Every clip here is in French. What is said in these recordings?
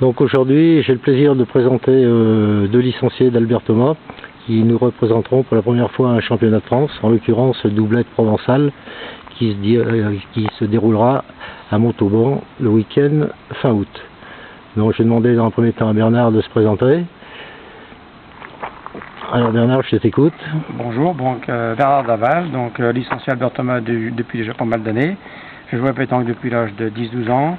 Donc aujourd'hui, j'ai le plaisir de présenter deux licenciés d'Albert Thomas qui nous représenteront pour la première fois un championnat de France, en l'occurrence doublette provençale, qui se déroulera à Montauban le week-end fin août. Donc je vais demander dans un premier temps à Bernard de se présenter. Alors Bernard, je t'écoute. Bonjour, donc Bernard Daval, donc licencié Albert Thomas depuis déjà pas mal d'années. Je joue à pétanque depuis l'âge de 10-12 ans.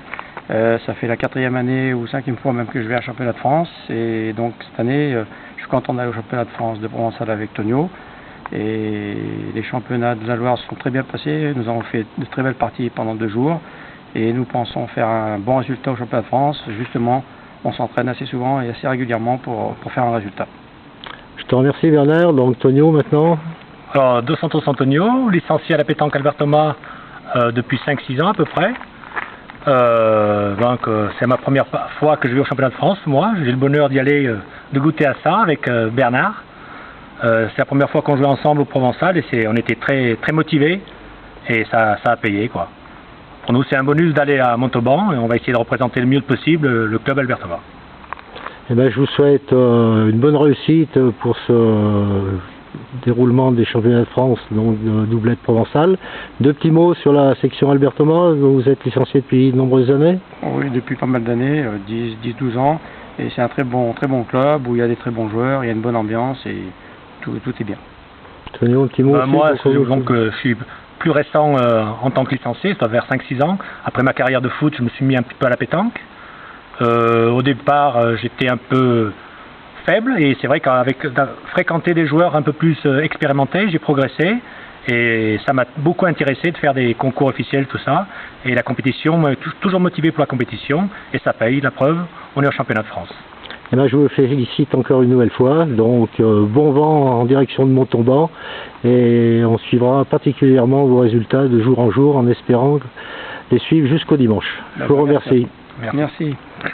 Ça fait la 4e année ou 5e fois même que je vais à championnat de France. Et donc cette année, je suis content d'aller au championnat de France de Provençal avec Tonio. Et les championnats de la Loire se sont très bien passés. Nous avons fait de très belles parties pendant 2 jours. Et nous pensons faire un bon résultat au championnat de France. Justement, on s'entraîne assez souvent et assez régulièrement pour faire un résultat. Je te remercie Bernard. Donc Tonio maintenant. Alors, Dos Santos Antonio, licencié à la pétanque Albert Thomas depuis 5-6 ans à peu près. C'est ma première fois que je vais au championnat de France, moi. J'ai le bonheur d'y aller, de goûter à ça avec Bernard. C'est la première fois qu'on jouait ensemble au Provençal et on était très, très motivés et ça a payé, quoi. Pour nous, c'est un bonus d'aller à Montauban et on va essayer de représenter le mieux possible le club Albert Thomas. Eh ben, je vous souhaite une bonne réussite pour ce déroulement des championnats de France, donc de doublette provençale. 2 petits mots sur la section Albert Thomas, vous êtes licencié depuis de nombreuses années? Oui, depuis pas mal d'années, 10-12 ans, et c'est un très bon club où il y a des très bons joueurs, il y a une bonne ambiance et tout est bien. Tonio, un petit mot aussi, moi, je suis plus récent en tant que licencié, ça doit vers 5-6 ans. Après ma carrière de foot, je me suis mis un petit peu à la pétanque. Au départ, j'étais un peu faible et c'est vrai qu'avec fréquenter des joueurs un peu plus expérimentés, j'ai progressé et ça m'a beaucoup intéressé de faire des concours officiels, tout ça. Et la compétition m'a toujours motivé pour la compétition et ça paye, la preuve, on est au championnat de France. Eh ben, je vous félicite encore une nouvelle fois, donc bon vent en direction de Montauban et on suivra particulièrement vos résultats de jour en jour en espérant les suivre jusqu'au dimanche. Je vous remercie. Merci.